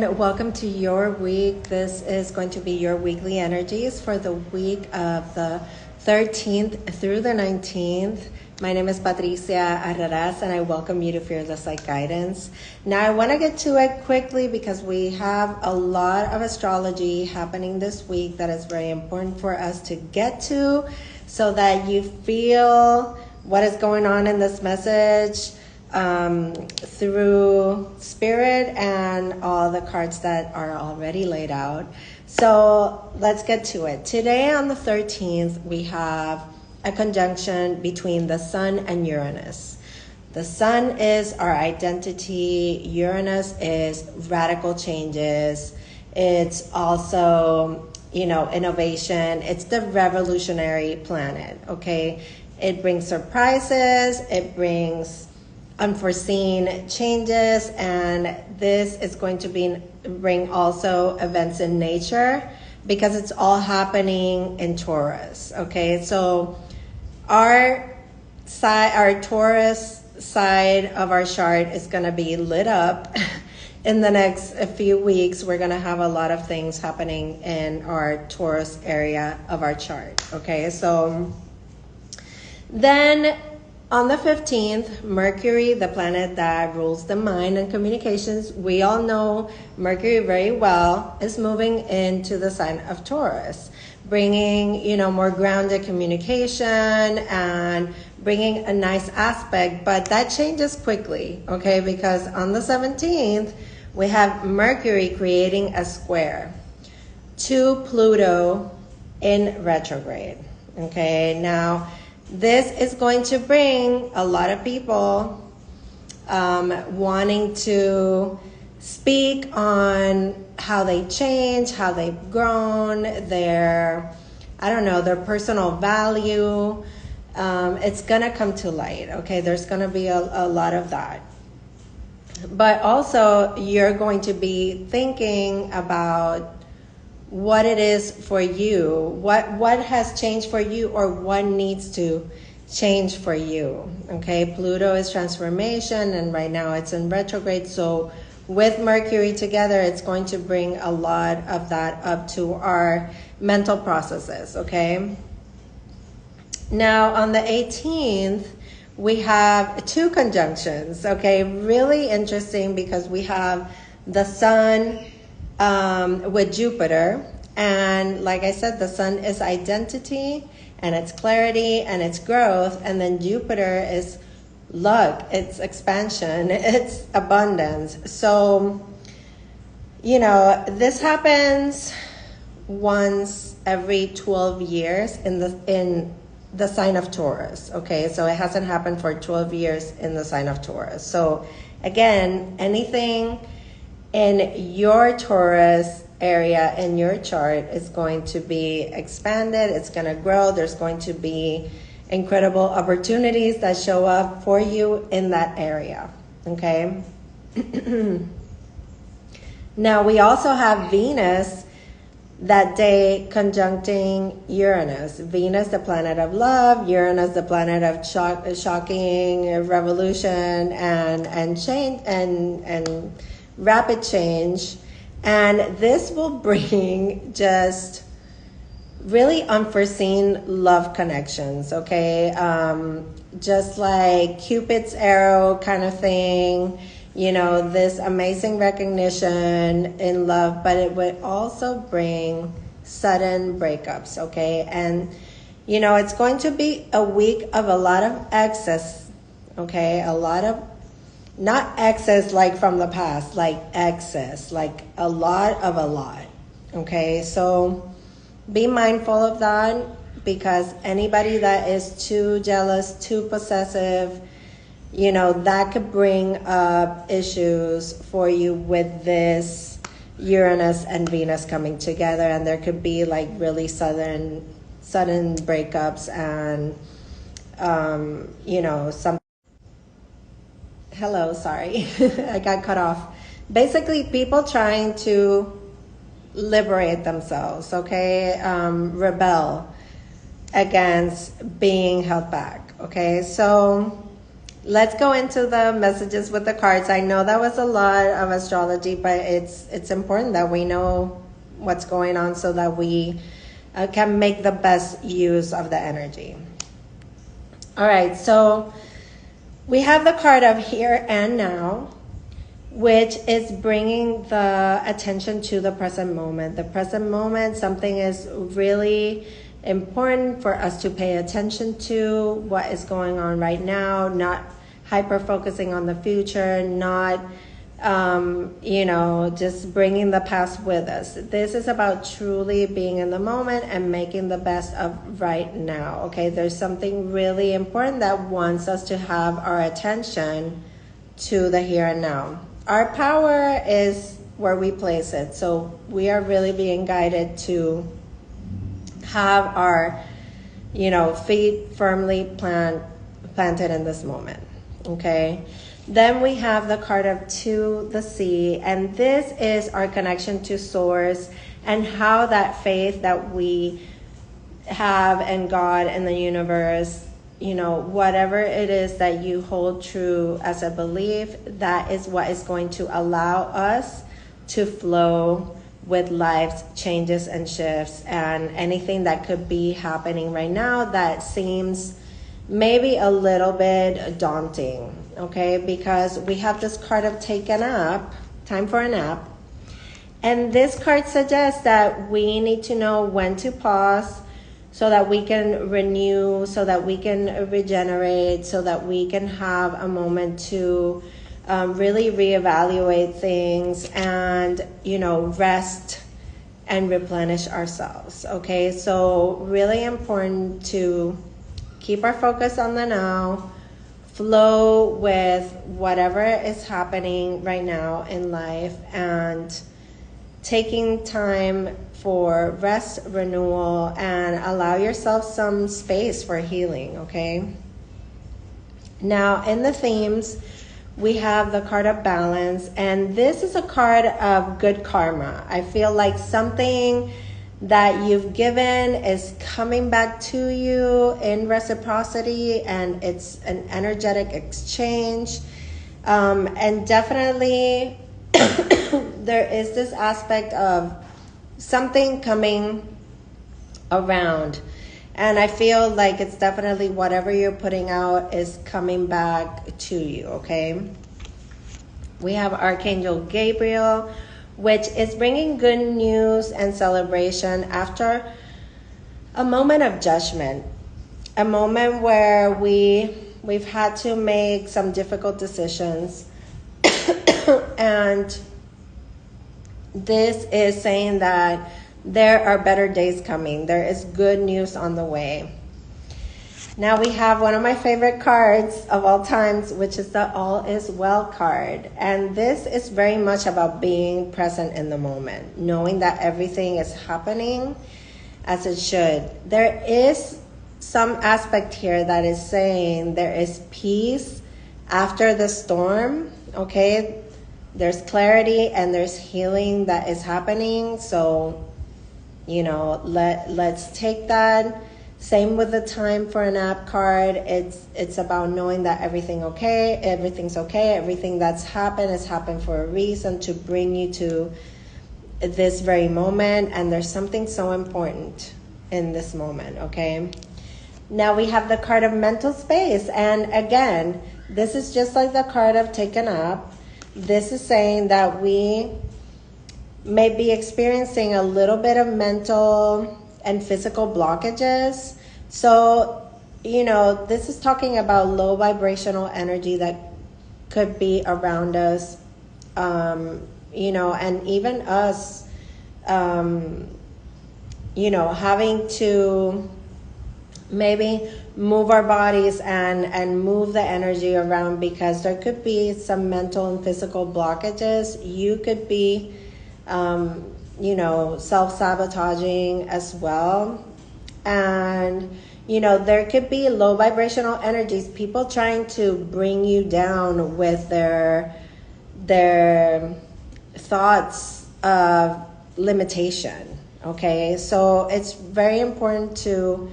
everyone. Welcome to your week. This is going to be your weekly energies for the week of the 13th through the 19th. My name is pcarraras, and I welcome you to Fearless Light Guidance. Now, I want to get to it quickly because we have a lot of astrology happening this week that is very important for us to get to so that you feel what is going on in this message through spirit and all the cards that are already laid out. So let's get to it. Today on the 13th, we have a conjunction between the Sun and Uranus. The Sun is our identity. Uranus is radical changes. It's also, innovation. It's the revolutionary planet, okay? It brings surprises. It brings unforeseen changes, and this is going to bring also events in nature because it's all happening in Taurus. Okay, so our Taurus side of our chart is going to be lit up in the next few weeks. We're going to have a lot of things happening in our Taurus area of our chart. Okay, so then on the 15th, Mercury, the planet that rules the mind and communications, we all know Mercury very well, is moving into the sign of Taurus, bringing, more grounded communication and bringing a nice aspect, but that changes quickly, okay? Because on the 17th, we have Mercury creating a square to Pluto in retrograde, okay? Now, this is going to bring a lot of people wanting to speak on how they change, how they've grown, their personal value. It's going to come to light, okay? There's going to be a lot of that. But also, you're going to be thinking about what it is for you, what has changed for you, or what needs to change for you. Okay, Pluto is transformation, and right now it's in retrograde. So with Mercury together, it's going to bring a lot of that up to our mental processes. Okay. Now on the 18th, we have two conjunctions. Okay, really interesting because we have the Sun with Jupiter, and like I said, the Sun is identity and it's clarity and it's growth, and then Jupiter is luck, it's expansion, it's abundance. So this happens once every 12 years in the sign of Taurus. Okay, so it hasn't happened for 12 years in the sign of Taurus. So again, anything in your Taurus area in your chart is going to be expanded. It's going to grow. There's going to be incredible opportunities that show up for you in that area. Okay. Now we also have Venus that day conjuncting Uranus. Venus, the planet of love. Uranus, the planet of shocking revolution and change and rapid change. And this will bring just really unforeseen love connections, okay? Just like Cupid's arrow kind of thing, this amazing recognition in love, but it would also bring sudden breakups, okay? And, it's going to be a week of a lot of excess, okay? A lot of not excess like from the past, like excess, like a lot, okay? So be mindful of that, because anybody that is too jealous, too possessive, that could bring up issues for you with this Uranus and Venus coming together, and there could be like really sudden breakups and, some. Hello, sorry, I got cut off. Basically, people trying to liberate themselves, okay? Rebel against being held back, okay? So let's go into the messages with the cards. I know that was a lot of astrology, but it's important that we know what's going on so that we can make the best use of the energy. All right, so we have the card of here and now, which is bringing the attention to the present moment. The present moment, something is really important for us to pay attention to what is going on right now, not hyper focusing on the future, not just bringing the past with us. This is about truly being in the moment and making the best of right now. Okay, there's something really important that wants us to have our attention to the here and now. Our power is where we place it, so we are really being guided to have our feet firmly planted in this moment. Okay, then we have the card of To the Sea, and this is our connection to source and how that faith that we have in God and the universe, whatever it is that you hold true as a belief, that is what is going to allow us to flow with life's changes and shifts, and anything that could be happening right now that seems maybe a little bit daunting, okay? Because we have this card of Take a Nap, time for a nap. And this card suggests that we need to know when to pause so that we can renew, so that we can regenerate, so that we can have a moment to really reevaluate things and, rest and replenish ourselves, okay? So really important to keep our focus on the now, flow with whatever is happening right now in life, and taking time for rest, renewal, and allow yourself some space for healing, okay? Now, in the themes, we have the card of Balance, and this is a card of good karma. I feel like something that you've given is coming back to you in reciprocity, and it's an energetic exchange. And definitely there is this aspect of something coming around. And I feel like it's definitely whatever you're putting out is coming back to you, okay? We have Archangel Gabriel, which is bringing good news and celebration after a moment of judgment, a moment where we've had to make some difficult decisions. And this is saying that there are better days coming. There is good news on the way. Now we have one of my favorite cards of all times, which is the All Is Well card. And this is very much about being present in the moment, knowing that everything is happening as it should. There is some aspect here that is saying there is peace after the storm, okay? There's clarity and there's healing that is happening. So, let's take that. Same with the Time for a Nap card. It's about knowing that everything's okay. Everything that's happened has happened for a reason, to bring you to this very moment. And there's something so important in this moment, okay? Now we have the card of Mental Space. And again, this is just like the card of Take a Nap. This is saying that we may be experiencing a little bit of mental and physical blockages. So, this is talking about low vibrational energy that could be around us, and even us, having to maybe move our bodies and move the energy around, because there could be some mental and physical blockages. You could be self-sabotaging as well. And, there could be low vibrational energies, people trying to bring you down with their thoughts of limitation, okay? So it's very important to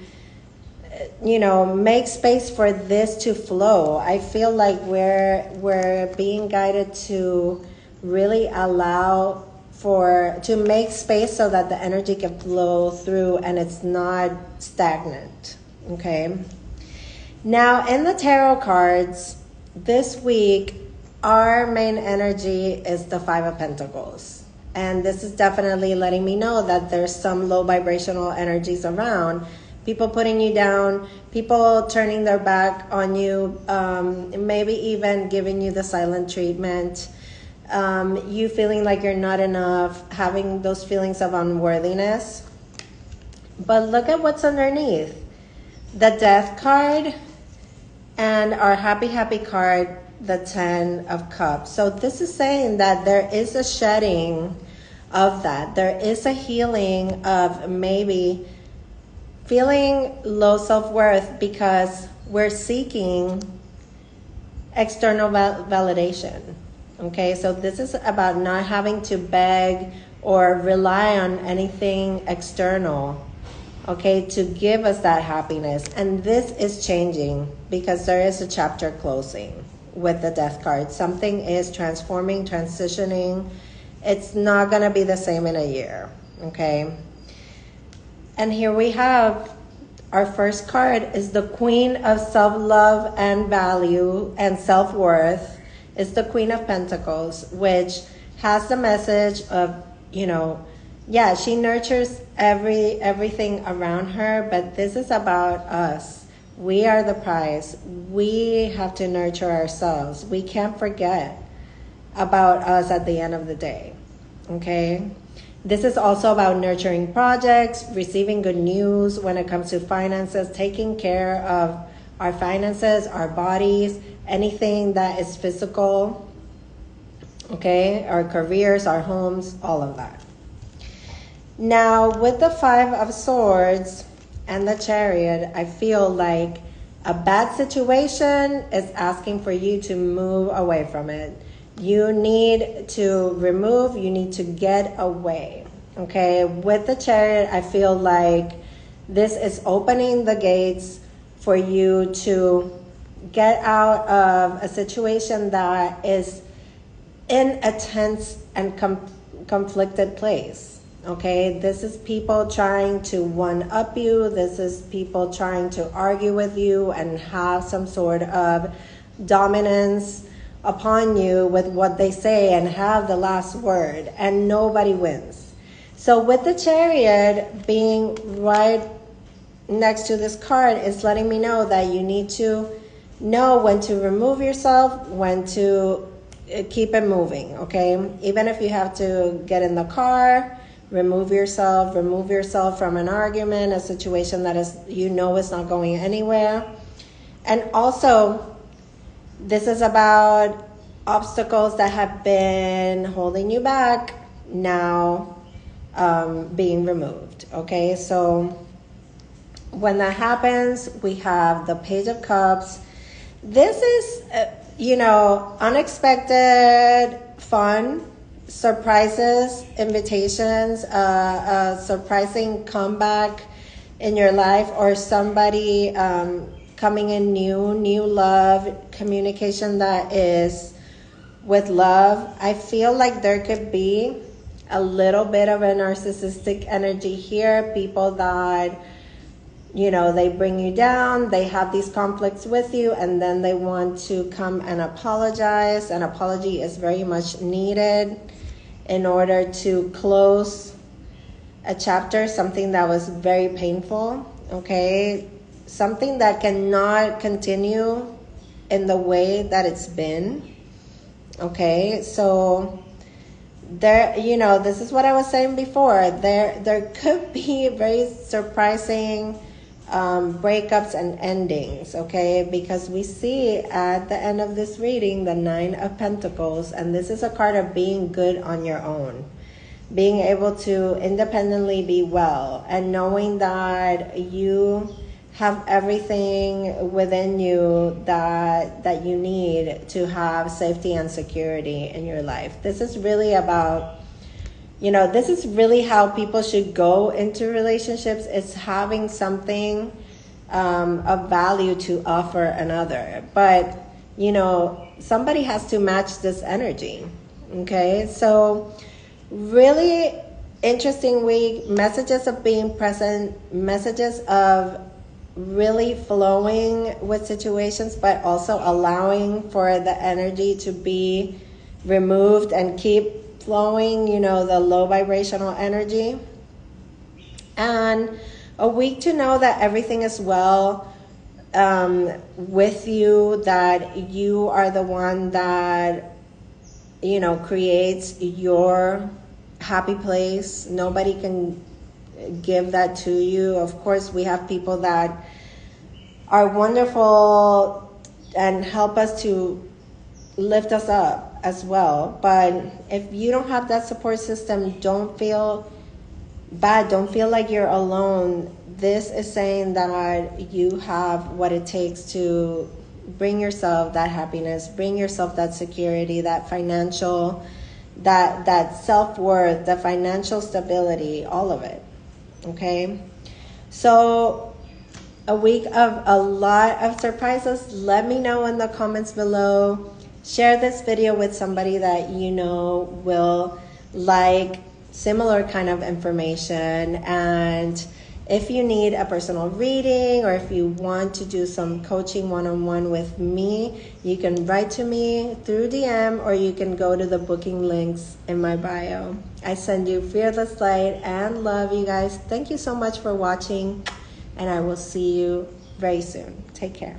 make space for this to flow. I feel like we're being guided to really allow to make space so that the energy can flow through and it's not stagnant. Okay. Now in the tarot cards this week, our main energy is the Five of Pentacles. And this is definitely letting me know that there's some low vibrational energies around. People putting you down, people turning their back on you, maybe even giving you the silent treatment, you feeling like you're not enough, having those feelings of unworthiness. But look at what's underneath. The Death card and our happy card, the Ten of Cups. So this is saying that there is a shedding of that. There is a healing of maybe feeling low self-worth because we're seeking external validation. Okay, so this is about not having to beg or rely on anything external, okay, to give us that happiness. And this is changing because there is a chapter closing with the Death card. Something is transforming, transitioning. It's not going to be the same in a year, okay? And here we have our first card is the Queen of Self-Love and Value and Self-Worth. It's the Queen of Pentacles, which has the message of, she nurtures everything around her, but this is about us. We are the prize. We have to nurture ourselves. We can't forget about us at the end of the day, okay? This is also about nurturing projects, receiving good news when it comes to finances, taking care of our finances, our bodies, anything that is physical, okay? Our careers, our homes, all of that. Now, with the Five of Swords and the Chariot, I feel like a bad situation is asking for you to move away from it. You need to remove, you need to get away, okay? With the Chariot, I feel like this is opening the gates for you to get out of a situation that is in a tense and conflicted place, okay? This is people trying to one-up you. This is people trying to argue with you and have some sort of dominance upon you with what they say and have the last word, and nobody wins. So with the Chariot being right next to this card, it's letting me know that you need to know when to remove yourself, when to keep it moving, okay? Even if you have to get in the car, remove yourself from an argument, a situation that is, is not going anywhere. And also, this is about obstacles that have been holding you back now being removed, okay? So when that happens, we have the Page of Cups. This is, unexpected fun, surprises, invitations, a surprising comeback in your life, or somebody coming in new love, communication that is with love. I feel like there could be a little bit of a narcissistic energy here. People that, they bring you down, they have these conflicts with you, and then they want to come and apologize. An apology is very much needed in order to close a chapter, something that was very painful, okay? Something that cannot continue in the way that it's been, okay? So there, this is what I was saying before. There could be very surprising breakups and endings, okay? Because we see at the end of this reading the Nine of Pentacles, and this is a card of being good on your own, being able to independently be well, and knowing that you have everything within you that you need to have safety and security in your life. This is really about, this is really how people should go into relationships. It's having something of value to offer another. But, you know, somebody has to match this energy. Okay, so really interesting week. Messages of being present, messages of really flowing with situations, but also allowing for the energy to be removed and keep flowing, you know, the low vibrational energy. And a week to know that everything is well with you, that you are the one that, you know, creates your happy place. Nobody can give that to you. Of course, we have people that are wonderful and help us to lift us up as well. But if you don't have that support system, don't feel bad. Don't feel like you're alone. This is saying that you have what it takes to bring yourself that happiness, bring yourself that security, that financial, that self-worth, the financial stability, all of it. Okay, so a week of a lot of surprises. Let me know in the comments below. Share this video with somebody that you know will like similar kind of information. And if you need a personal reading, or if you want to do some coaching one-on-one with me, you can write to me through DM, or you can go to the booking links in my bio. I send you fearless light and love, you guys. Thank you so much for watching, and I will see you very soon. Take care.